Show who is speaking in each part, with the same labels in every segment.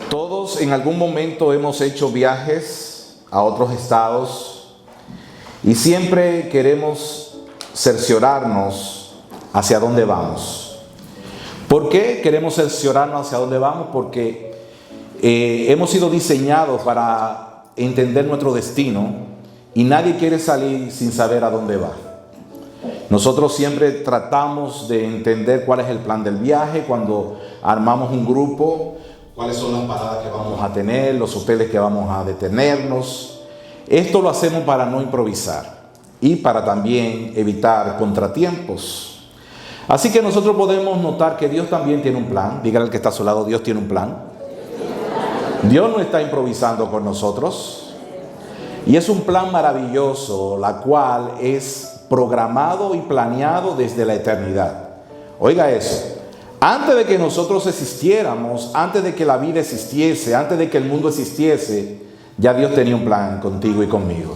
Speaker 1: Todos en algún momento hemos hecho viajes a otros estados y siempre queremos cerciorarnos hacia dónde vamos. ¿Por qué queremos cerciorarnos hacia dónde vamos? Porque hemos sido diseñados para entender nuestro destino y nadie quiere salir sin saber a dónde va. Nosotros siempre tratamos de entender cuál es el plan del viaje cuando armamos un grupo, cuáles son las paradas que vamos a tener, los hoteles que vamos a detenernos. Esto lo hacemos para no improvisar y para también evitar contratiempos. Así que nosotros podemos notar que Dios también tiene un plan. Dígale al que está a su lado, Dios tiene un plan. Dios no está improvisando con nosotros. Y es un plan maravilloso, la cual es programado y planeado desde la eternidad. Oiga eso. Antes de que nosotros existiéramos, antes de que la vida existiese, antes de que el mundo existiese, ya Dios tenía un plan contigo y conmigo.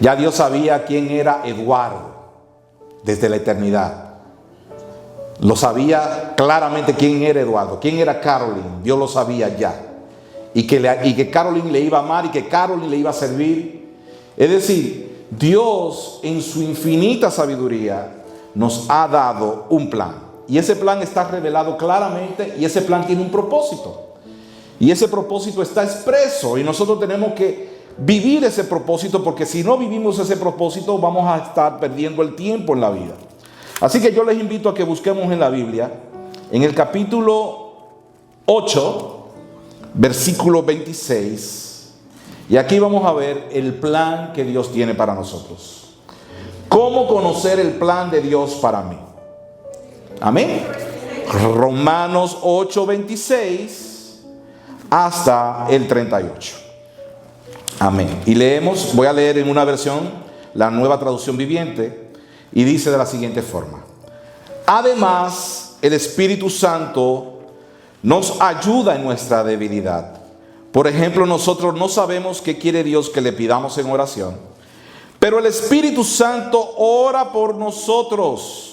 Speaker 1: Ya Dios sabía quién era Eduardo desde la eternidad. Lo sabía claramente quién era Eduardo, quién era Caroline. Dios lo sabía ya. Y que Caroline le iba a amar y que Caroline le iba a servir. Es decir, Dios en su infinita sabiduría nos ha dado un plan. Y ese plan está revelado claramente y ese plan tiene un propósito. Y ese propósito está expreso y nosotros tenemos que vivir ese propósito, porque si no vivimos ese propósito vamos a estar perdiendo el tiempo en la vida. Así que yo les invito a que busquemos en la Biblia, en el capítulo 8, versículo 26. Y aquí vamos a ver el plan que Dios tiene para nosotros. ¿Cómo conocer el plan de Dios para mí? Amén. Romanos 8, 26 hasta el 38. Amén. Y leemos, voy a leer en una versión, la Nueva Traducción Viviente, y dice de la siguiente forma: además, el Espíritu Santo nos ayuda en nuestra debilidad. Por ejemplo, nosotros no sabemos qué quiere Dios que le pidamos en oración, pero el Espíritu Santo ora por nosotros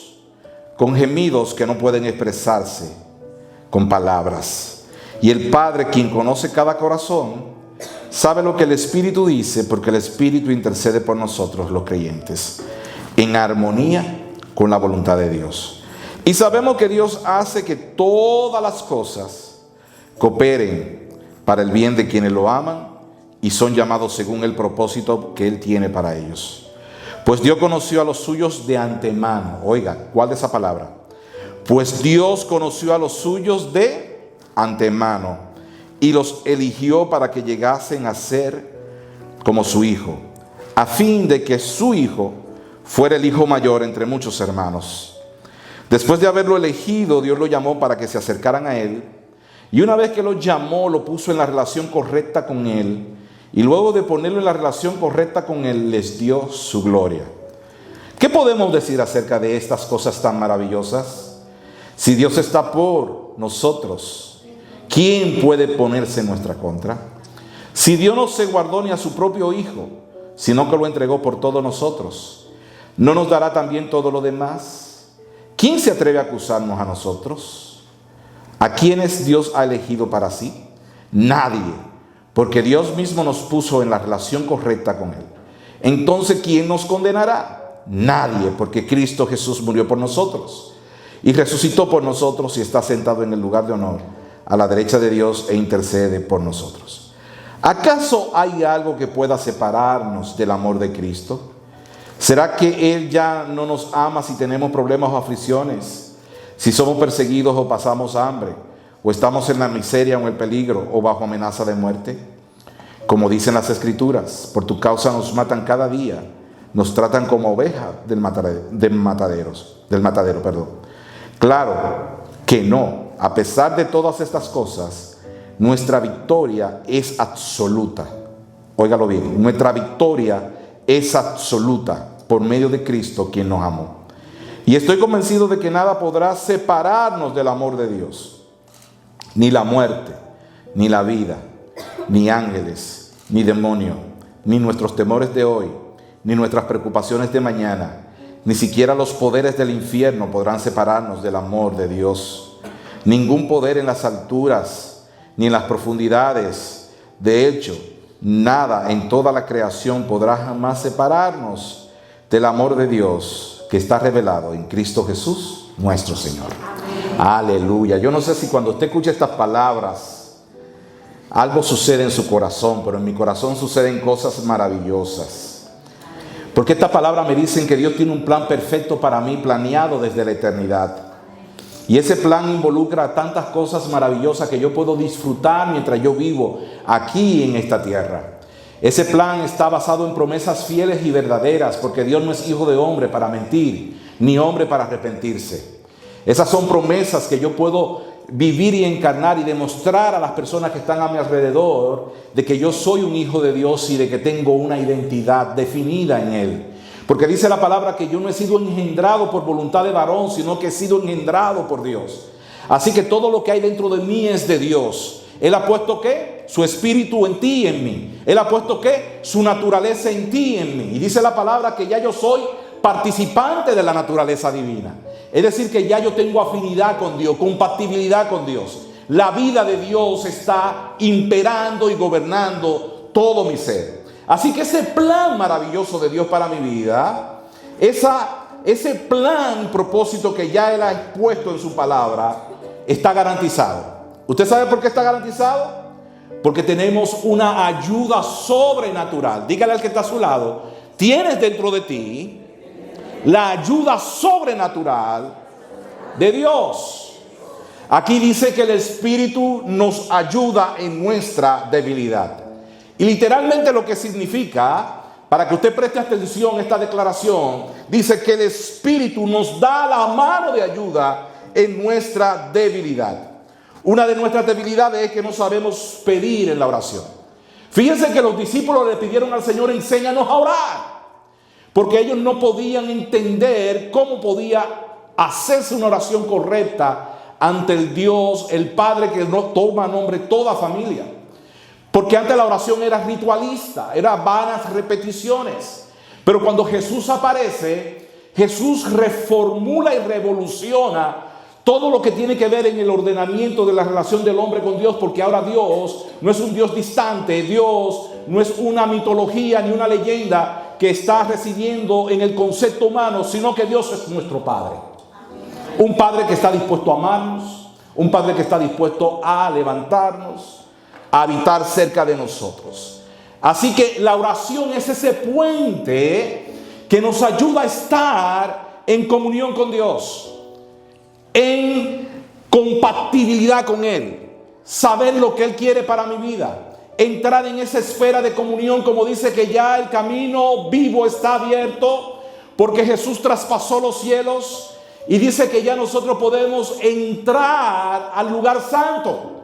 Speaker 1: con gemidos que no pueden expresarse con palabras. Y el Padre, quien conoce cada corazón, sabe lo que el Espíritu dice, porque el Espíritu intercede por nosotros, los creyentes, en armonía con la voluntad de Dios. Y sabemos que Dios hace que todas las cosas cooperen para el bien de quienes lo aman y son llamados según el propósito que Él tiene para ellos. Pues Dios conoció a los suyos de antemano. Oiga, ¿cuál de esa palabra? Pues Dios conoció a los suyos de antemano y los eligió para que llegasen a ser como su hijo, a fin de que su hijo fuera el hijo mayor entre muchos hermanos. Después de haberlo elegido, Dios lo llamó para que se acercaran a Él. Y una vez que lo llamó, lo puso en la relación correcta con Él. Y luego de ponerlo en la relación correcta con Él, les dio su gloria. ¿Qué podemos decir acerca de estas cosas tan maravillosas? Si Dios está por nosotros, ¿quién puede ponerse en nuestra contra? Si Dios no se guardó ni a su propio Hijo, sino que lo entregó por todos nosotros, ¿no nos dará también todo lo demás? ¿Quién se atreve a acusarnos a nosotros? ¿A quiénes Dios ha elegido para sí? Nadie. Porque Dios mismo nos puso en la relación correcta con Él. Entonces, ¿quién nos condenará? Nadie, porque Cristo Jesús murió por nosotros y resucitó por nosotros y está sentado en el lugar de honor a la derecha de Dios e intercede por nosotros. ¿Acaso hay algo que pueda separarnos del amor de Cristo? ¿Será que Él ya no nos ama si tenemos problemas o aflicciones? Si somos perseguidos o pasamos hambre, o estamos en la miseria o en el peligro o bajo amenaza de muerte. Como dicen las Escrituras, por tu causa nos matan cada día, nos tratan como ovejas del matadero. Claro que no. A pesar de todas estas cosas, nuestra victoria es absoluta. Óigalo bien, nuestra victoria es absoluta por medio de Cristo, quien nos amó. Y estoy convencido de que nada podrá separarnos del amor de Dios. Ni la muerte, ni la vida, ni ángeles, ni demonio, ni nuestros temores de hoy, ni nuestras preocupaciones de mañana, ni siquiera los poderes del infierno podrán separarnos del amor de Dios. Ningún poder en las alturas, ni en las profundidades. De hecho, nada en toda la creación podrá jamás separarnos del amor de Dios que está revelado en Cristo Jesús, nuestro Señor. Aleluya. Yo no sé si cuando usted escucha estas palabras, algo sucede en su corazón, pero en mi corazón suceden cosas maravillosas. Porque estas palabras me dicen que Dios tiene un plan perfecto para mí, planeado desde la eternidad. Y ese plan involucra tantas cosas maravillosas que yo puedo disfrutar mientras yo vivo aquí en esta tierra. Ese plan está basado en promesas fieles y verdaderas, porque Dios no es hijo de hombre para mentir, ni hombre para arrepentirse. Esas son promesas que yo puedo vivir y encarnar y demostrar a las personas que están a mi alrededor de que yo soy un hijo de Dios y de que tengo una identidad definida en Él. Porque dice la palabra que yo no he sido engendrado por voluntad de varón, sino que he sido engendrado por Dios. Así que todo lo que hay dentro de mí es de Dios. Él ha puesto ¿qué? Su espíritu en ti y en mí. Él ha puesto ¿qué? Su naturaleza en ti y en mí. Y dice la palabra que ya yo soy participante de la naturaleza divina. Es decir, que ya yo tengo afinidad con Dios, compatibilidad con Dios. La vida de Dios está imperando y gobernando todo mi ser. Así que ese plan maravilloso de Dios para mi vida, ese plan, propósito que ya Él ha expuesto en su palabra, está garantizado. ¿Usted sabe por qué está garantizado? Porque tenemos una ayuda sobrenatural. Dígale al que está a su lado, tienes dentro de ti la ayuda sobrenatural de Dios. Aquí dice que el Espíritu nos ayuda en nuestra debilidad. Y literalmente lo que significa, para que usted preste atención a esta declaración, dice que el Espíritu nos da la mano de ayuda en nuestra debilidad. Una de nuestras debilidades es que no sabemos pedir en la oración. Fíjense que los discípulos le pidieron al Señor, enséñanos a orar. Porque ellos no podían entender cómo podía hacerse una oración correcta ante el Dios, el Padre que no toma nombre toda familia. Porque antes la oración era ritualista, era vanas repeticiones. Pero cuando Jesús aparece, Jesús reformula y revoluciona todo lo que tiene que ver en el ordenamiento de la relación del hombre con Dios. Porque ahora Dios no es un Dios distante, Dios no es una mitología ni una leyenda que está residiendo en el concepto humano, sino que Dios es nuestro Padre. Un Padre que está dispuesto a amarnos, un Padre que está dispuesto a levantarnos, a habitar cerca de nosotros. Así que la oración es ese puente que nos ayuda a estar en comunión con Dios, en compatibilidad con Él, saber lo que Él quiere para mi vida, entrar en esa esfera de comunión, como dice que ya el camino vivo está abierto, porque Jesús traspasó los cielos y dice que ya nosotros podemos entrar al lugar santo.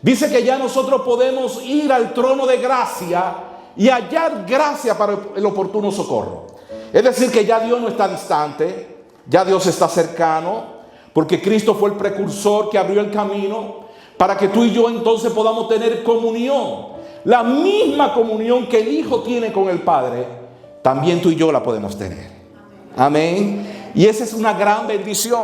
Speaker 1: Dice que ya nosotros podemos ir al trono de gracia y hallar gracia para el oportuno socorro. Es decir, que ya Dios no está distante, ya Dios está cercano, porque Cristo fue el precursor que abrió el camino para que tú y yo entonces podamos tener comunión. La misma comunión que el Hijo tiene con el Padre, también tú y yo la podemos tener. Amén. Y esa es una gran bendición,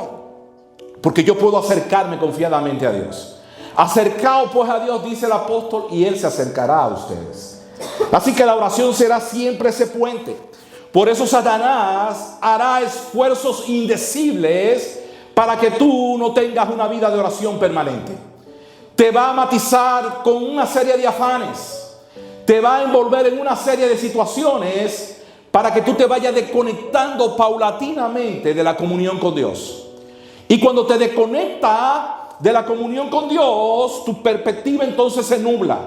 Speaker 1: porque yo puedo acercarme confiadamente a Dios. Acercaos pues a Dios, dice el apóstol, y Él se acercará a ustedes. Así que la oración será siempre ese puente. Por eso Satanás hará esfuerzos indecibles para que tú no tengas una vida de oración permanente. Te va a matizar con una serie de afanes. Te va a envolver en una serie de situaciones para que tú te vayas desconectando paulatinamente de la comunión con Dios. Y cuando te desconecta de la comunión con Dios, tu perspectiva entonces se nubla.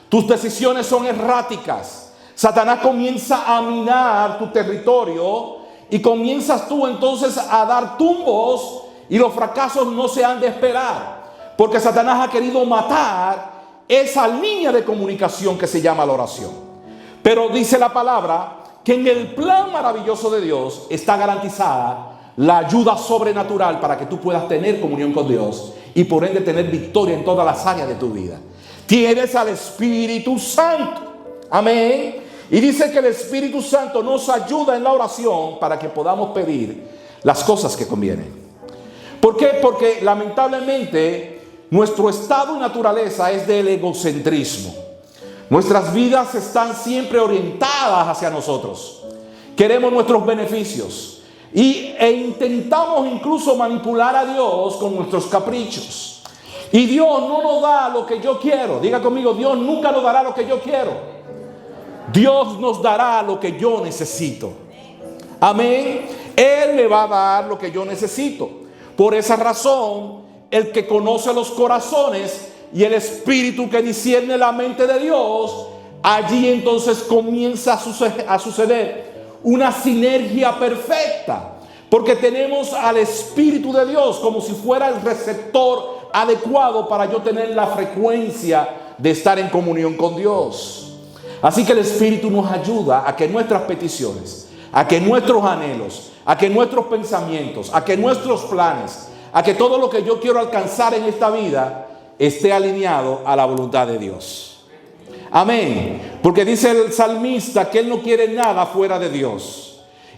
Speaker 1: Tus decisiones son erráticas. Satanás comienza a minar tu territorio y comienzas tú entonces a dar tumbos, y los fracasos no se han de esperar, porque Satanás ha querido matar esa línea de comunicación que se llama la oración. Pero dice la palabra que en el plan maravilloso de Dios está garantizada la ayuda sobrenatural para que tú puedas tener comunión con Dios y por ende tener victoria en todas las áreas de tu vida. Tienes al Espíritu Santo. Amén. Y dice que el Espíritu Santo nos ayuda en la oración para que podamos pedir las cosas que convienen. ¿Por qué? Porque lamentablemente nuestro estado y naturaleza es del egocentrismo. Nuestras vidas están siempre orientadas hacia nosotros. Queremos nuestros beneficios e intentamos incluso manipular a Dios con nuestros caprichos. Y Dios no nos da lo que yo quiero. Diga conmigo, Dios nunca nos dará lo que yo quiero. Dios nos dará lo que yo necesito. Amén. Él me va a dar lo que yo necesito. Por esa razón, el que conoce los corazones y el espíritu que discierne la mente de Dios, allí entonces comienza a suceder una sinergia perfecta. Porque tenemos al Espíritu de Dios como si fuera el receptor adecuado para yo tener la frecuencia de estar en comunión con Dios. Así que el Espíritu nos ayuda a que nuestras peticiones, a que nuestros anhelos, a que nuestros pensamientos, a que nuestros planes, a que todo lo que yo quiero alcanzar en esta vida esté alineado a la voluntad de Dios. Amén. Porque dice el salmista que él no quiere nada fuera de Dios.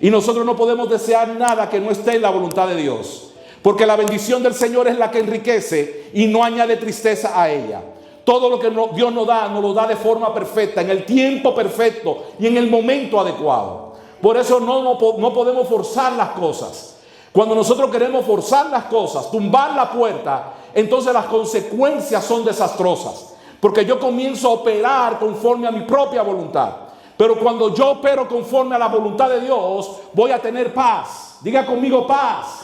Speaker 1: Y nosotros no podemos desear nada que no esté en la voluntad de Dios. Porque la bendición del Señor es la que enriquece y no añade tristeza a ella. Todo lo que Dios nos lo da de forma perfecta, en el tiempo perfecto y en el momento adecuado. Por eso no podemos forzar las cosas. Cuando nosotros queremos forzar las cosas, tumbar la puerta, entonces las consecuencias son desastrosas. Porque yo comienzo a operar conforme a mi propia voluntad. Pero cuando yo opero conforme a la voluntad de Dios, voy a tener paz. Diga conmigo, paz.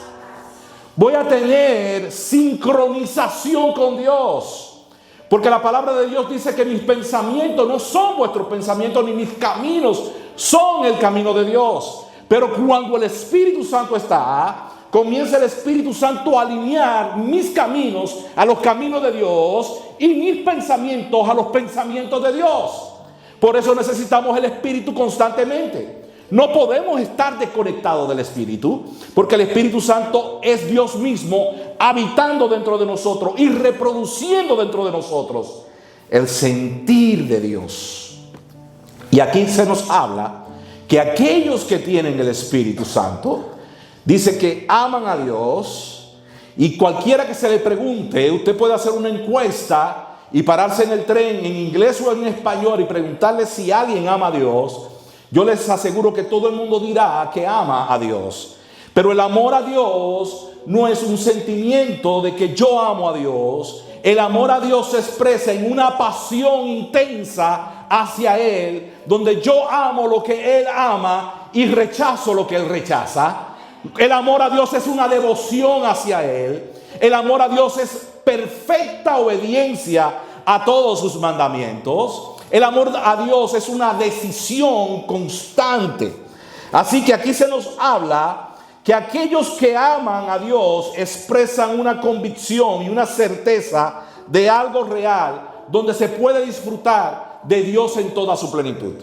Speaker 1: Voy a tener sincronización con Dios. Porque la palabra de Dios dice que mis pensamientos no son vuestros pensamientos, ni mis caminos son el camino de Dios. Pero cuando el Espíritu Santo está, comienza el Espíritu Santo a alinear mis caminos a los caminos de Dios y mis pensamientos a los pensamientos de Dios. Por eso necesitamos el Espíritu constantemente. No podemos estar desconectados del Espíritu, porque el Espíritu Santo es Dios mismo habitando dentro de nosotros y reproduciendo dentro de nosotros el sentir de Dios. Y aquí se nos habla que aquellos que tienen el Espíritu Santo, dice que aman a Dios, y cualquiera que se le pregunte, usted puede hacer una encuesta y pararse en el tren en inglés o en español y preguntarle si alguien ama a Dios. Yo les aseguro que todo el mundo dirá que ama a Dios. Pero el amor a Dios no es un sentimiento de que yo amo a Dios. El amor a Dios se expresa en una pasión intensa hacia Él, donde yo amo lo que Él ama y rechazo lo que Él rechaza. El amor a Dios es una devoción hacia Él. El amor a Dios es perfecta obediencia a todos sus mandamientos. El amor a Dios es una decisión constante. Así que aquí se nos habla que aquellos que aman a Dios expresan una convicción y una certeza de algo real, donde se puede disfrutar de Dios en toda su plenitud.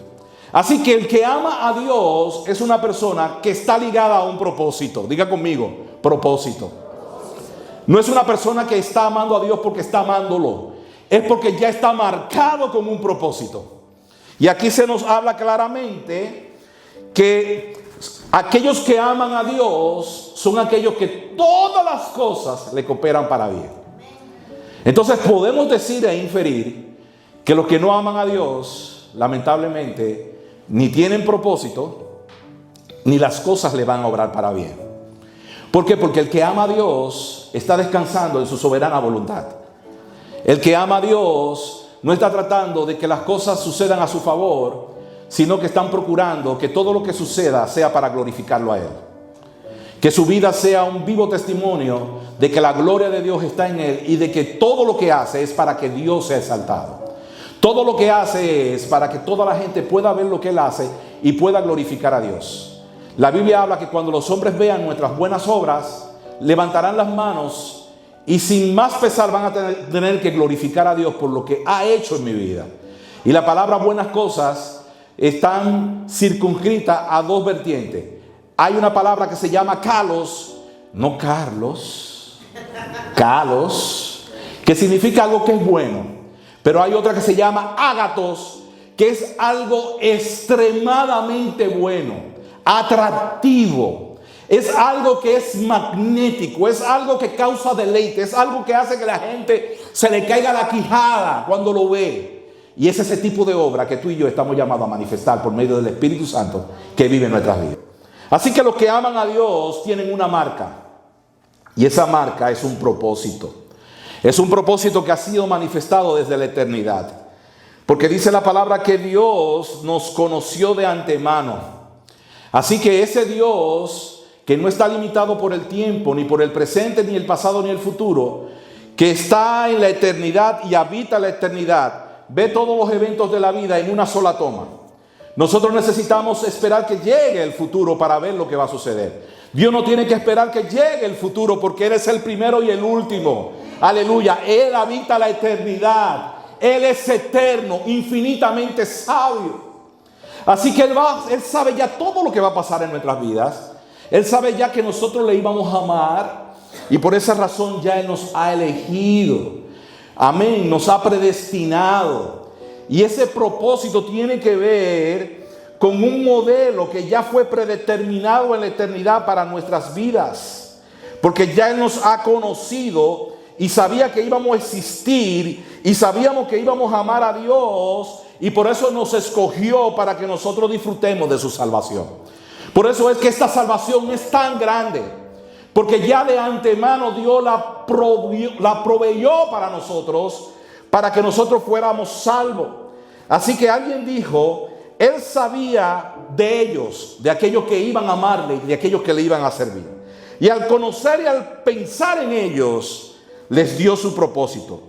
Speaker 1: Así que el que ama a Dios es una persona que está ligada a un propósito. Diga conmigo, propósito. No es una persona que está amando a Dios porque está amándolo. Es porque ya está marcado con un propósito. Y aquí se nos habla claramente que aquellos que aman a Dios son aquellos que todas las cosas le cooperan para bien. Entonces podemos decir e inferir que los que no aman a Dios, lamentablemente, ni tienen propósito, ni las cosas le van a obrar para bien. ¿Por qué? Porque el que ama a Dios está descansando en su soberana voluntad. El que ama a Dios no está tratando de que las cosas sucedan a su favor, sino que están procurando que todo lo que suceda sea para glorificarlo a Él. Que su vida sea un vivo testimonio de que la gloria de Dios está en Él y de que todo lo que hace es para que Dios sea exaltado. Todo lo que hace es para que toda la gente pueda ver lo que Él hace y pueda glorificar a Dios. La Biblia habla que cuando los hombres vean nuestras buenas obras, levantarán las manos y sin más pesar van a tener que glorificar a Dios por lo que ha hecho en mi vida. Y la palabra buenas cosas están circunscritas a dos vertientes. Hay una palabra que se llama kalos, no Carlos, kalos, que significa algo que es bueno. Pero hay otra que se llama ágatos, que es algo extremadamente bueno, atractivo. Es algo que es magnético, es algo que causa deleite, es algo que hace que la gente se le caiga la quijada cuando lo ve. Y es ese tipo de obra que tú y yo estamos llamados a manifestar por medio del Espíritu Santo que vive en nuestras vidas. Así que los que aman a Dios tienen una marca. Y esa marca es un propósito. Es un propósito que ha sido manifestado desde la eternidad. Porque dice la palabra que Dios nos conoció de antemano. Así que ese Dios que no está limitado por el tiempo, ni por el presente, ni el pasado, ni el futuro, que está en la eternidad y habita la eternidad, ve todos los eventos de la vida en una sola toma. Nosotros necesitamos esperar que llegue el futuro para ver lo que va a suceder. Dios no tiene que esperar que llegue el futuro porque Él es el primero y el último. Aleluya. Él habita la eternidad. Él es eterno, infinitamente sabio. Así que Él sabe ya todo lo que va a pasar en nuestras vidas. Él sabe ya que nosotros le íbamos a amar. Y por esa razón ya Él nos ha elegido. Amén, nos ha predestinado. Y ese propósito tiene que ver con un modelo que ya fue predeterminado en la eternidad para nuestras vidas. Porque ya Él nos ha conocido y sabía que íbamos a existir y sabíamos que íbamos a amar a Dios y por eso nos escogió para que nosotros disfrutemos de su salvación. Por eso es que esta salvación es tan grande. Porque ya de antemano Dios la proveyó para nosotros, para que nosotros fuéramos salvos. Así que alguien dijo, Él sabía de ellos, de aquellos que iban a amarle y de aquellos que le iban a servir. Y al conocer y al pensar en ellos, les dio su propósito.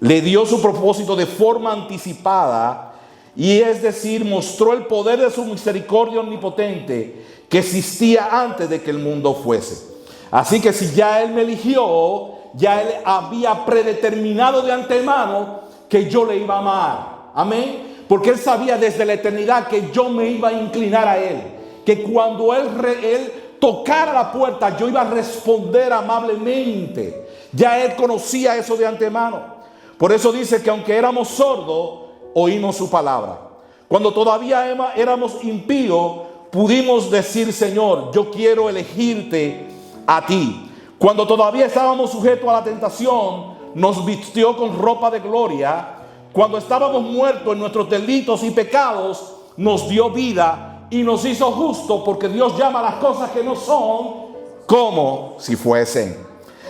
Speaker 1: Le dio su propósito de forma anticipada, y es decir, mostró el poder de su misericordia omnipotente que existía antes de que el mundo fuese. Así que si ya Él me eligió, ya Él había predeterminado de antemano que yo le iba a amar. Amén. Porque Él sabía desde la eternidad que yo me iba a inclinar a Él. Que cuando Él tocara la puerta, yo iba a responder amablemente. Ya Él conocía eso de antemano. Por eso dice que aunque éramos sordos, oímos su palabra. Cuando todavía éramos impíos, pudimos decir, Señor, yo quiero elegirte a ti. Cuando todavía estábamos sujetos a la tentación, nos vistió con ropa de gloria. Cuando estábamos muertos en nuestros delitos y pecados, nos dio vida y nos hizo justos, porque Dios llama las cosas que no son como si fuesen.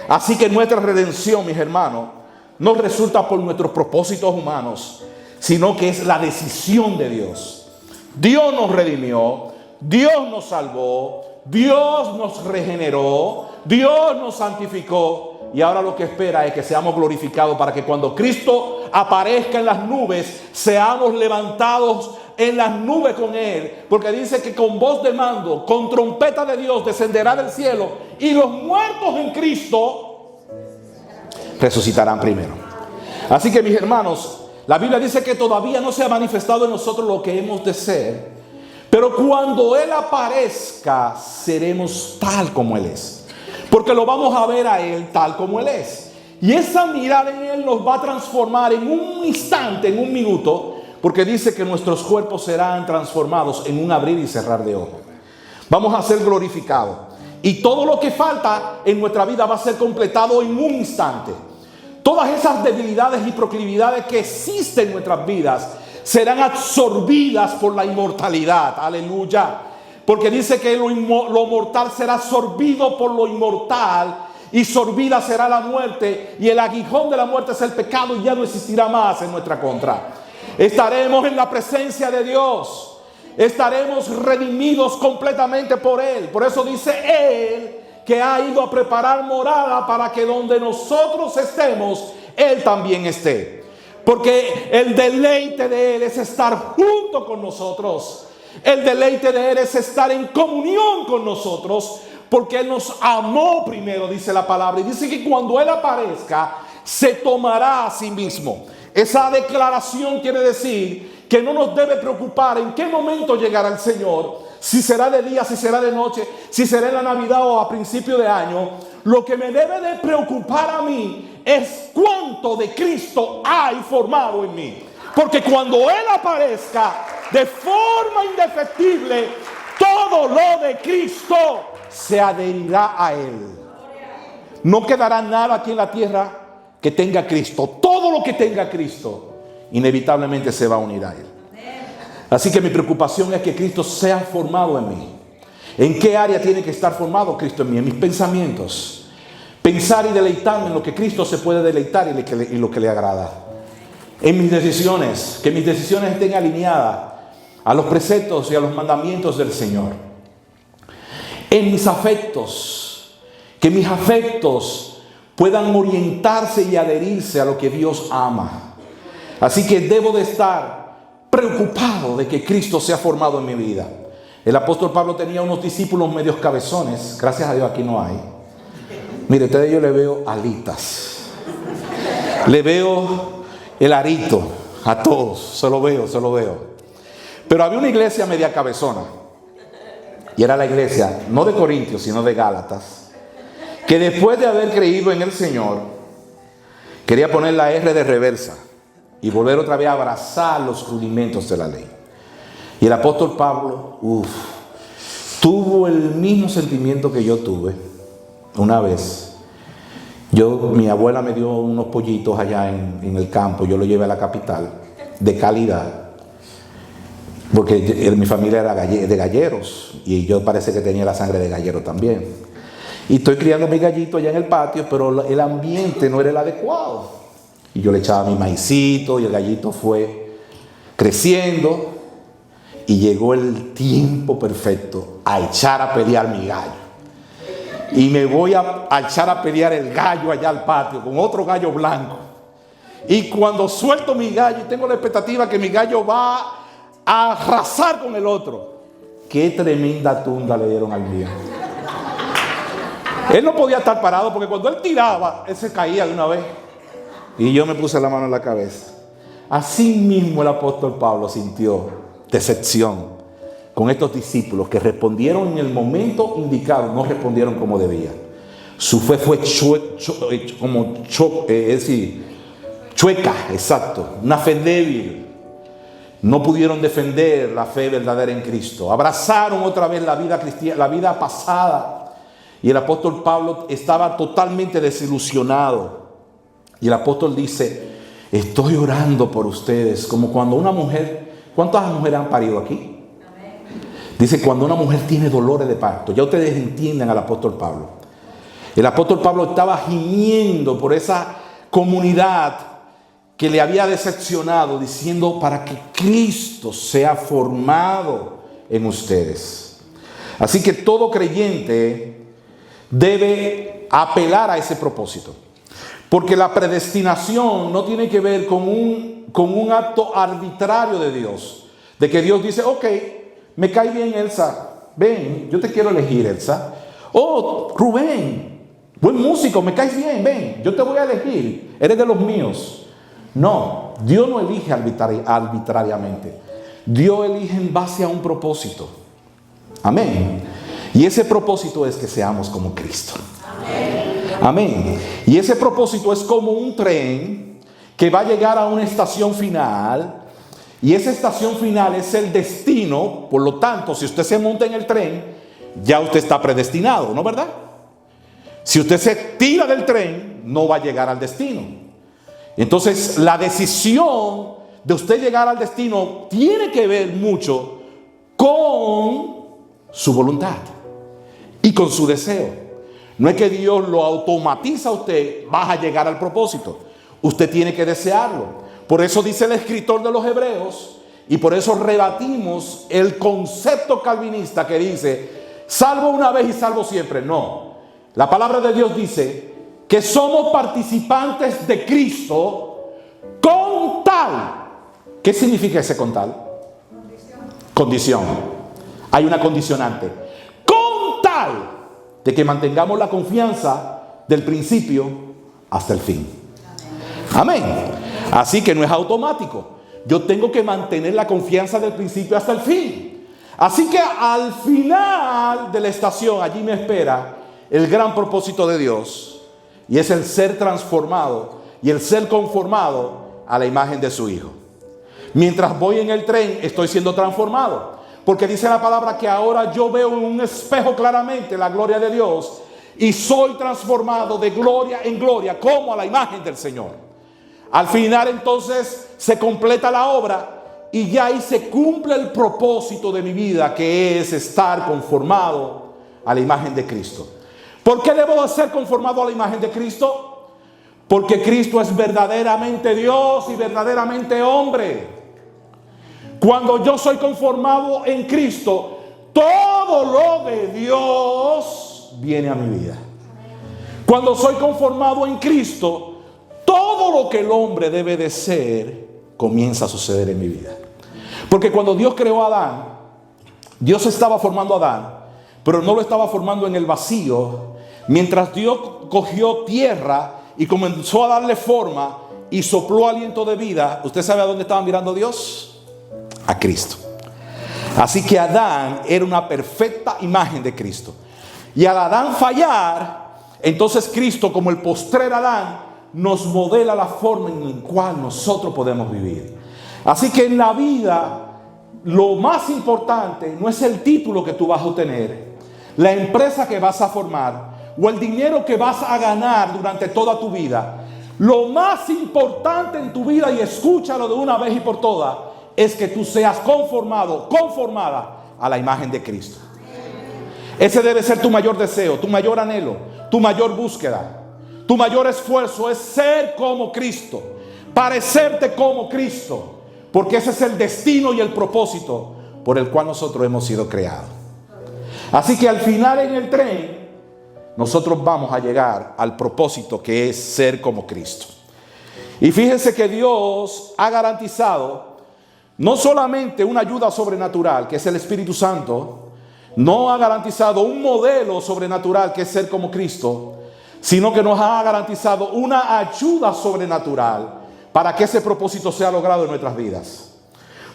Speaker 1: Así que nuestra redención, mis hermanos, no resulta por nuestros propósitos humanos, sino que es la decisión de Dios. Dios nos redimió, Dios nos salvó, Dios nos regeneró, Dios nos santificó. Y ahora lo que espera es que seamos glorificados para que cuando Cristo aparezca en las nubes, seamos levantados en las nubes con Él. Porque dice que con voz de mando, con trompeta de Dios, descenderá del cielo. Y los muertos en Cristo resucitarán primero. Así que, mis hermanos, la Biblia dice que todavía no se ha manifestado en nosotros lo que hemos de ser. Pero cuando Él aparezca, seremos tal como Él es. Porque lo vamos a ver a Él tal como Él es. Y esa mirada en Él nos va a transformar en un instante, en un minuto. Porque dice que nuestros cuerpos serán transformados en un abrir y cerrar de ojos. Vamos a ser glorificados. Y todo lo que falta en nuestra vida va a ser completado en un instante. Todas esas debilidades y proclividades que existen en nuestras vidas serán absorbidas por la inmortalidad. Aleluya. Porque dice que lo mortal será absorbido por lo inmortal y sorbida será la muerte. Y el aguijón de la muerte es el pecado y ya no existirá más en nuestra contra. Estaremos en la presencia de Dios. Estaremos redimidos completamente por Él. Por eso dice Él que ha ido a preparar morada para que donde nosotros estemos, Él también esté. Porque el deleite de Él es estar junto con nosotros. El deleite de Él es estar en comunión con nosotros, porque Él nos amó primero, dice la palabra. Y dice que cuando Él aparezca, se tomará a sí mismo. Esa declaración quiere decir que no nos debe preocupar en qué momento llegará el Señor. Si será de día, si será de noche, si será en la Navidad o a principio de año. Lo que me debe de preocupar a mí es cuánto de Cristo hay formado en mí. Porque cuando Él aparezca de forma indefectible, todo lo de Cristo se adherirá a Él. No quedará nada aquí en la tierra que tenga Cristo. Todo lo que tenga Cristo inevitablemente se va a unir a Él. Así que mi preocupación es que Cristo sea formado en mí. ¿En qué área tiene que estar formado Cristo en mí? En mis pensamientos. Pensar y deleitarme en lo que Cristo se puede deleitar y lo que le agrada. En mis decisiones, que mis decisiones estén alineadas a los preceptos y a los mandamientos del Señor. En mis afectos, que mis afectos puedan orientarse y adherirse a lo que Dios ama. Así que debo de estar preocupado de que Cristo sea formado en mi vida. El apóstol Pablo tenía unos discípulos medios cabezones. Gracias a Dios aquí no hay. Mire, ustedes, yo le veo alitas. Le veo el arito a todos. Se lo veo. Pero había una iglesia media cabezona. Y era la iglesia, no de Corintios, sino de Gálatas. Que después de haber creído en el Señor, quería poner la R de reversa y volver otra vez a abrazar los rudimentos de la ley. Y el apóstol Pablo, tuvo el mismo sentimiento que yo tuve una vez. Mi abuela me dio unos pollitos allá en el campo, yo lo llevé a la capital, de calidad, porque mi familia era de galleros, y yo parece que tenía la sangre de gallero también. Y estoy criando mi gallito allá en el patio, pero el ambiente no era el adecuado. Y yo le echaba mi maicito y el gallito fue creciendo. Y llegó el tiempo perfecto a echar a pelear mi gallo. Y me voy a echar a pelear el gallo allá al patio con otro gallo blanco. Y cuando suelto mi gallo, y tengo la expectativa que mi gallo va a arrasar con el otro. Qué tremenda tunda le dieron al mío. Él no podía estar parado porque cuando él tiraba, él se caía de una vez. Y yo me puse la mano en la cabeza. Así mismo el apóstol Pablo sintió decepción con estos discípulos que respondieron en el momento indicado, no respondieron como debía. Su fe fue chueca, exacto, una fe débil. No pudieron defender la fe verdadera en Cristo. Abrazaron otra vez la vida cristiana, la vida pasada. Y el apóstol Pablo estaba totalmente desilusionado. Y el apóstol dice: estoy orando por ustedes, como cuando una mujer. ¿Cuántas mujeres han parido aquí? Dice, cuando una mujer tiene dolores de parto. Ya ustedes entienden al apóstol Pablo. El apóstol Pablo estaba gimiendo por esa comunidad que le había decepcionado, diciendo, para que Cristo sea formado en ustedes. Así que todo creyente debe apelar a ese propósito. Porque la predestinación no tiene que ver con un acto arbitrario de Dios. De que Dios dice, ok, me cae bien Elsa, ven, yo te quiero elegir, Elsa. Oh, Rubén, buen músico, me caes bien, ven, yo te voy a elegir, eres de los míos. No, Dios no elige arbitrariamente. Dios elige en base a un propósito. Amén. Y ese propósito es que seamos como Cristo. Amén. Y ese propósito es como un tren que va a llegar a una estación final. Y esa estación final es el destino. Por lo tanto, si usted se monta en el tren, ya usted está predestinado, ¿no verdad? Si usted se tira del tren, no va a llegar al destino. Entonces, la decisión de usted llegar al destino tiene que ver mucho con su voluntad y con su deseo. No es que Dios lo automatiza a usted, vas a llegar al propósito. Usted tiene que desearlo. Por eso dice el escritor de los Hebreos, y por eso rebatimos el concepto calvinista que dice, salvo una vez y salvo siempre. No. La palabra de Dios dice que somos participantes de Cristo con tal. ¿Qué significa ese con tal? Condición. Hay una condicionante. Con tal de que mantengamos la confianza del principio hasta el fin. Amén. Así que no es automático. Yo tengo que mantener la confianza del principio hasta el fin. Así que al final de la estación, allí me espera el gran propósito de Dios. Y es el ser transformado y el ser conformado a la imagen de su Hijo. Mientras voy en el tren, estoy siendo transformado. Porque dice la palabra que ahora yo veo en un espejo claramente la gloria de Dios y soy transformado de gloria en gloria como a la imagen del Señor. Al final entonces se completa la obra y ya ahí se cumple el propósito de mi vida, que es estar conformado a la imagen de Cristo. ¿Por qué debo de ser conformado a la imagen de Cristo? Porque Cristo es verdaderamente Dios y verdaderamente hombre. Cuando yo soy conformado en Cristo, todo lo de Dios viene a mi vida. Cuando soy conformado en Cristo, todo lo que el hombre debe de ser comienza a suceder en mi vida. Porque cuando Dios creó a Adán, Dios estaba formando a Adán, pero no lo estaba formando en el vacío. Mientras Dios cogió tierra y comenzó a darle forma y sopló aliento de vida, ¿usted sabe a dónde estaba mirando Dios? A Cristo. Así que Adán era una perfecta imagen de Cristo. Y al Adán fallar, entonces Cristo, como el postrer Adán, nos modela la forma en la cual nosotros podemos vivir. Así que en la vida, lo más importante no es el título que tú vas a obtener, la empresa que vas a formar o el dinero que vas a ganar durante toda tu vida. Lo más importante en tu vida, y escúchalo de una vez y por todas, es que tú seas conformado, conformada a la imagen de Cristo. Ese debe ser tu mayor deseo, tu mayor anhelo, tu mayor búsqueda. Tu mayor esfuerzo es ser como Cristo, parecerte como Cristo, porque ese es el destino y el propósito por el cual nosotros hemos sido creados. Así que al final en el tren, nosotros vamos a llegar al propósito, que es ser como Cristo. Y fíjense que Dios ha garantizado no solamente una ayuda sobrenatural, que es el Espíritu Santo, no ha garantizado un modelo sobrenatural, que es ser como Cristo, sino que nos ha garantizado una ayuda sobrenatural para que ese propósito sea logrado en nuestras vidas.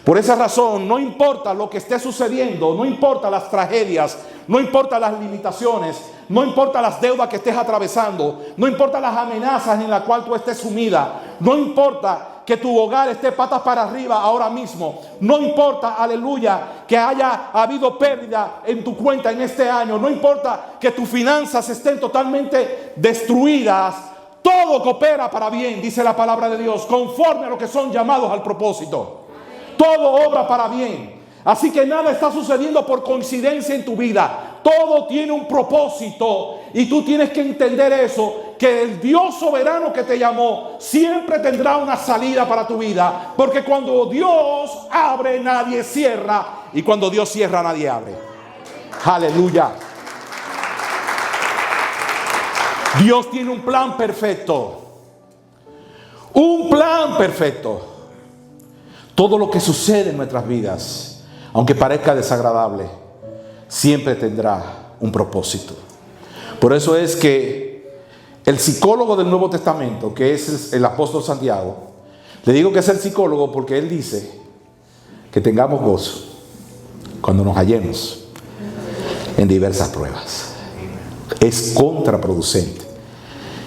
Speaker 1: Por esa razón, no importa lo que esté sucediendo, no importa las tragedias, no importa las limitaciones, no importa las deudas que estés atravesando, no importa las amenazas en las cuales tú estés sumida, no importa que tu hogar esté patas para arriba ahora mismo, no importa, aleluya, que haya habido pérdida en tu cuenta en este año, no importa que tus finanzas estén totalmente destruidas, todo coopera para bien, dice la palabra de Dios, conforme a lo que son llamados al propósito. Todo obra para bien. Así que nada está sucediendo por coincidencia en tu vida. Todo tiene un propósito y tú tienes que entender eso, que el Dios soberano que te llamó siempre tendrá una salida para tu vida, porque cuando Dios abre nadie cierra y cuando Dios cierra nadie abre. Aleluya. Dios tiene un plan perfecto. Un plan perfecto. Todo lo que sucede en nuestras vidas, aunque parezca desagradable, siempre tendrá un propósito. Por eso es que el psicólogo del Nuevo Testamento, que es el apóstol Santiago, le digo que es el psicólogo porque él dice que tengamos gozo cuando nos hallemos en diversas pruebas. Es contraproducente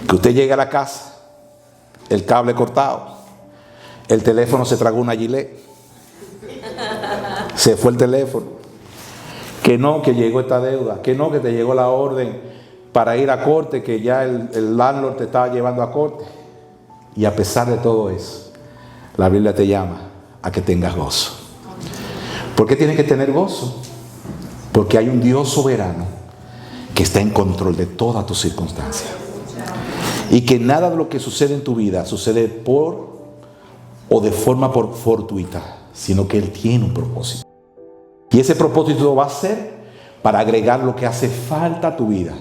Speaker 1: que usted llegue a la casa, el cable cortado, el teléfono se tragó una gilet, se fue el teléfono, que no, que llegó esta deuda, que no, que te llegó la orden para ir a corte, que ya el landlord te estaba llevando a corte. Y a pesar de todo eso, la Biblia te llama a que tengas gozo. ¿Por qué tienes que tener gozo? Porque hay un Dios soberano que está en control de todas tus circunstancias. Y que nada de lo que sucede en tu vida sucede por o de forma fortuita, sino que Él tiene un propósito. Y ese propósito va a ser para agregar lo que hace falta a tu vida.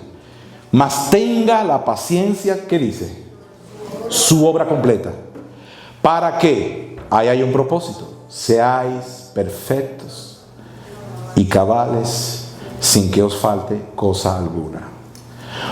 Speaker 1: Mas tenga la paciencia, que dice, su obra completa, para que ahí haya un propósito. Seáis perfectos y cabales, sin que os falte cosa alguna.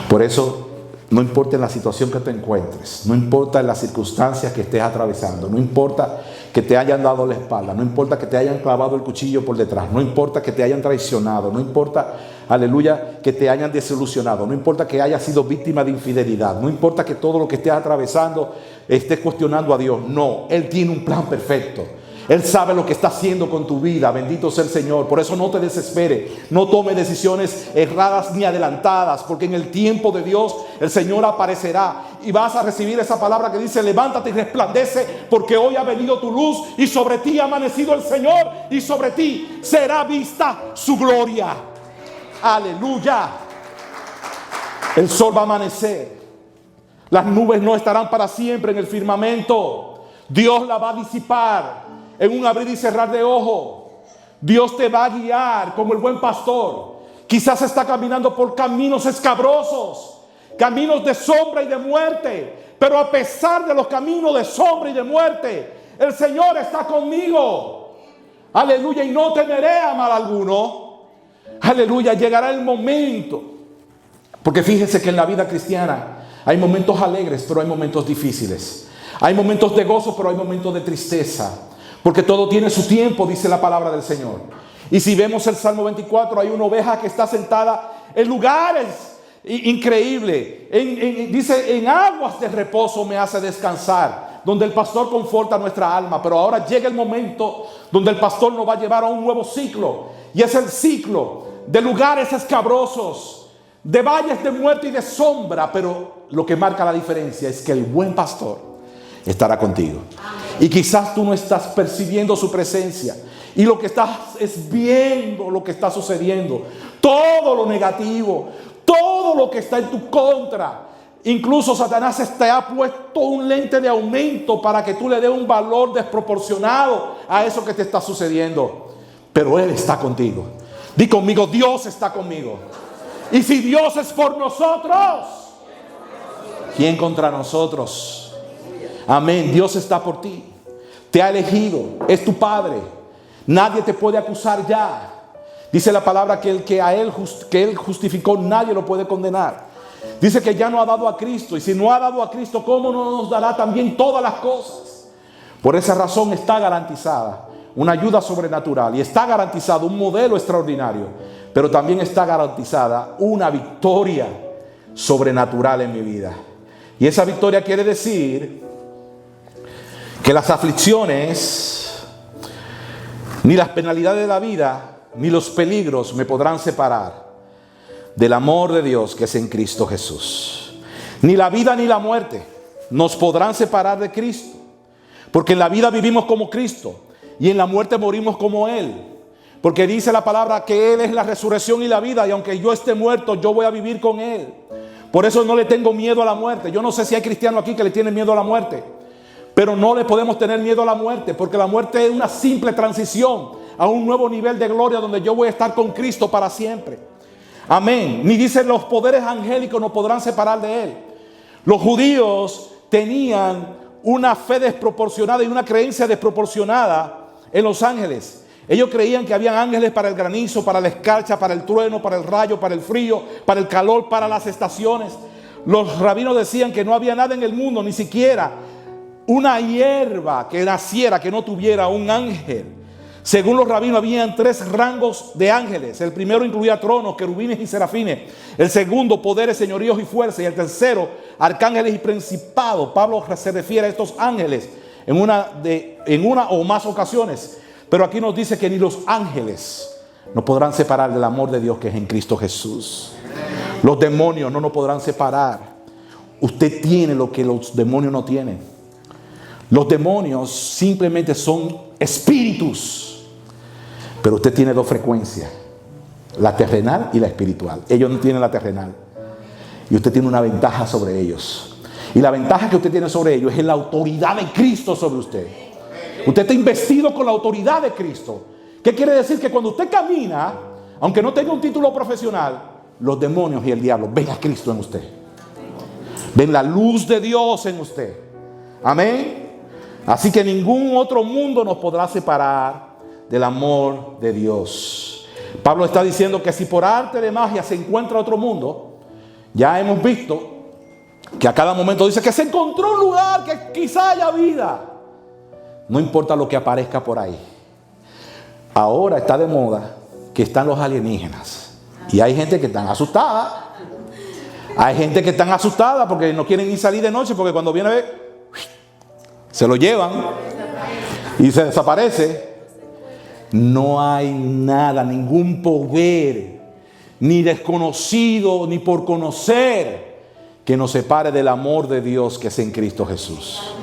Speaker 1: Por eso, no importa en la situación que te encuentres, no importa en las circunstancias que estés atravesando, no importa que te hayan dado la espalda, no importa que te hayan clavado el cuchillo por detrás, no importa que te hayan traicionado, no importa, aleluya, que te hayan desilusionado, no importa que hayas sido víctima de infidelidad, no importa que todo lo que estés atravesando estés cuestionando a Dios. No, Él tiene un plan perfecto. Él sabe lo que está haciendo con tu vida. Bendito sea el Señor. Por eso no te desespere. No tome decisiones erradas ni adelantadas, porque en el tiempo de Dios el Señor aparecerá y vas a recibir esa palabra que dice: levántate y resplandece, porque hoy ha venido tu luz y sobre ti ha amanecido el Señor y sobre ti será vista su gloria. Aleluya. El sol va a amanecer. Las nubes no estarán para siempre en el firmamento. Dios la va a disipar en un abrir y cerrar de ojo. Dios te va a guiar como el buen pastor. Quizás está caminando por caminos escabrosos, caminos de sombra y de muerte, pero a pesar de los caminos de sombra y de muerte, el Señor está conmigo. Aleluya. Y no temeré a mal alguno. Aleluya. Llegará el momento, porque fíjese que en la vida cristiana hay momentos alegres, pero hay momentos difíciles. Hay momentos de gozo, pero hay momentos de tristeza. Porque todo tiene su tiempo, dice la palabra del Señor. Y si vemos el Salmo 24, hay una oveja que está sentada en lugares increíbles. Dice: en aguas de reposo me hace descansar, donde el pastor conforta nuestra alma. Pero ahora llega el momento donde el pastor nos va a llevar a un nuevo ciclo. Y es el ciclo de lugares escabrosos, de valles de muerte y de sombra. Pero lo que marca la diferencia es que el buen pastor estará contigo. Y quizás tú no estás percibiendo su presencia, y lo que estás es viendo lo que está sucediendo, todo lo negativo, todo lo que está en tu contra. Incluso Satanás te ha puesto un lente de aumento para que tú le des un valor desproporcionado a eso que te está sucediendo. Pero Él está contigo. Di conmigo: Dios está conmigo. Y si Dios es por nosotros, ¿quién contra nosotros? Amén. Dios está por ti. Te ha elegido. Es tu Padre. Nadie te puede acusar ya. Dice la palabra que el que Él justificó, nadie lo puede condenar. Dice que ya no ha dado a Cristo. Y si no ha dado a Cristo, ¿cómo no nos dará también todas las cosas? Por esa razón está garantizada una ayuda sobrenatural. Y está garantizado un modelo extraordinario. Pero también está garantizada una victoria sobrenatural en mi vida. Y esa victoria quiere decir que las aflicciones, ni las penalidades de la vida, ni los peligros me podrán separar del amor de Dios que es en Cristo Jesús. Ni la vida ni la muerte nos podrán separar de Cristo, porque en la vida vivimos como Cristo y en la muerte morimos como Él. Porque dice la palabra que Él es la resurrección y la vida, y aunque yo esté muerto, yo voy a vivir con Él. Por eso no le tengo miedo a la muerte. Yo no sé si hay cristianos aquí que le tienen miedo a la muerte, pero no le podemos tener miedo a la muerte, porque la muerte es una simple transición a un nuevo nivel de gloria donde yo voy a estar con Cristo para siempre. Amén. Ni dicen los poderes angélicos nos podrán separar de Él. Los judíos tenían una fe desproporcionada y una creencia desproporcionada en los ángeles. Ellos creían que habían ángeles para el granizo, para la escarcha, para el trueno, para el rayo, para el frío, para el calor, para las estaciones. Los rabinos decían que no había nada en el mundo, ni siquiera una hierba que naciera que no tuviera un ángel. Según los rabinos, habían 3 rangos de ángeles. El primero incluía tronos, querubines y serafines. El segundo, poderes, señoríos y fuerzas. Y el tercero, arcángeles y principados. Pablo se refiere a estos ángeles en una o más ocasiones. Pero aquí nos dice que ni los ángeles nos podrán separar del amor de Dios que es en Cristo Jesús. Los demonios no nos podrán separar. Usted tiene lo que los demonios no tienen. Los demonios simplemente son espíritus, pero usted tiene 2 frecuencias: la terrenal y la espiritual. Ellos no tienen la terrenal, y usted tiene una ventaja sobre ellos. Y la ventaja que usted tiene sobre ellos es la autoridad de Cristo sobre usted. Usted está investido con la autoridad de Cristo. ¿Qué quiere decir? Que cuando usted camina, aunque no tenga un título profesional, los demonios y el diablo ven a Cristo en usted, ven la luz de Dios en usted. Amén. Así que ningún otro mundo nos podrá separar del amor de Dios. Pablo está diciendo que si por arte de magia se encuentra otro mundo, ya hemos visto que a cada momento dice que se encontró un lugar que quizá haya vida. No importa lo que aparezca por ahí. Ahora está de moda que están los alienígenas. Y hay gente que están asustada. Hay gente que están asustada porque no quieren ni salir de noche, porque cuando viene a ver, se lo llevan. y se desaparece, no hay nada, ningún poder, ni desconocido, ni por conocer, que nos separe del amor de Dios que es en Cristo Jesús.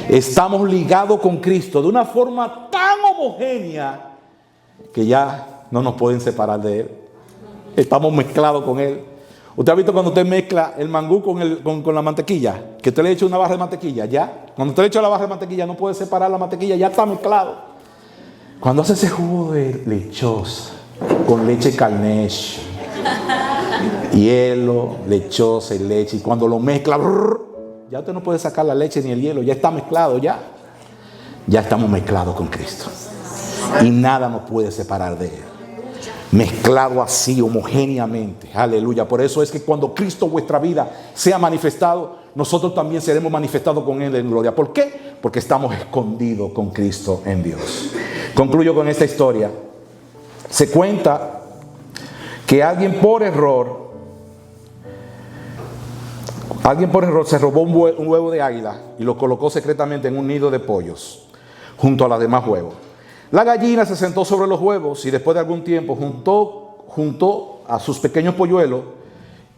Speaker 1: Estamos ligados con Cristo de una forma tan homogénea que ya no nos pueden separar de Él. Estamos mezclados con Él. ¿Usted ha visto cuando usted mezcla el mangú con la mantequilla? Que usted le echa una barra de mantequilla, ya. Cuando usted le echa la barra de mantequilla no puede separar la mantequilla, ya está mezclado. Cuando hace ese jugo de lechosa con leche Carnation, hielo, lechosa y leche, y cuando lo mezcla, ya usted no puede sacar la leche ni el hielo, ya está mezclado, ya estamos mezclados con Cristo y nada nos puede separar de Él, mezclado así homogéneamente. Aleluya. Por eso es que cuando Cristo vuestra vida sea manifestado, nosotros también seremos manifestados con Él en gloria. ¿Por qué? Porque estamos escondidos con Cristo en Dios. Concluyo con esta historia. Se cuenta que alguien por error se robó un huevo de águila y lo colocó secretamente en un nido de pollos junto a los demás huevos. La gallina se sentó sobre los huevos y después de algún tiempo juntó a sus pequeños polluelos,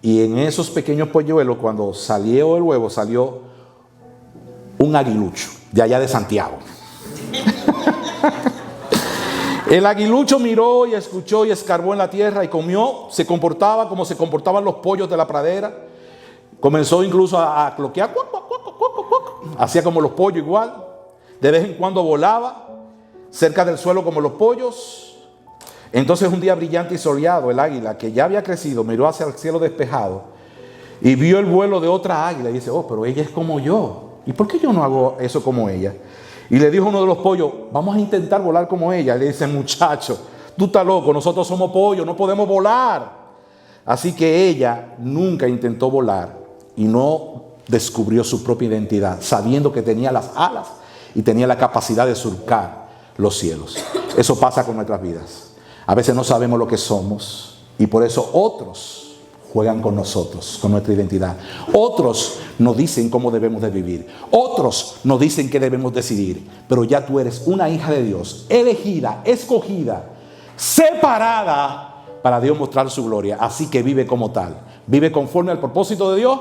Speaker 1: y en esos pequeños polluelos, cuando salió el huevo, salió un aguilucho de allá de Santiago. El aguilucho miró y escuchó y escarbó en la tierra y comió. Se comportaba como se comportaban los pollos de la pradera. Comenzó incluso a cloquear, hacía como los pollos igual. De vez en cuando volaba cerca del suelo como los pollos. Entonces un día brillante y soleado, el águila, que ya había crecido, miró hacia el cielo despejado y vio el vuelo de otra águila y dice: oh, pero ella es como yo. ¿Y por qué yo no hago eso como ella? Y le dijo uno de los pollos: vamos a intentar volar como ella. Y le dice: muchacho, tú estás loco, nosotros somos pollos, no podemos volar. Así que ella nunca intentó volar y no descubrió su propia identidad, sabiendo que tenía las alas y tenía la capacidad de surcar los cielos. Eso pasa con nuestras vidas. A veces no sabemos lo que somos y por eso otros juegan con nosotros, con nuestra identidad. Otros nos dicen cómo debemos de vivir. Otros nos dicen qué debemos decidir. Pero ya tú eres una hija de Dios, elegida, escogida, separada para Dios mostrar su gloria. Así que vive como tal. Vive conforme al propósito de Dios.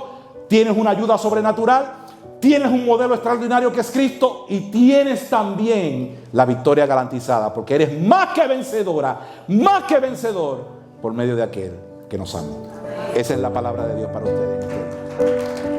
Speaker 1: Tienes una ayuda sobrenatural. Tienes un modelo extraordinario que es Cristo. Y tienes también la victoria garantizada. Porque eres más que vencedora, más que vencedor por medio de aquel que nos ama. Esa es la palabra de Dios para ustedes.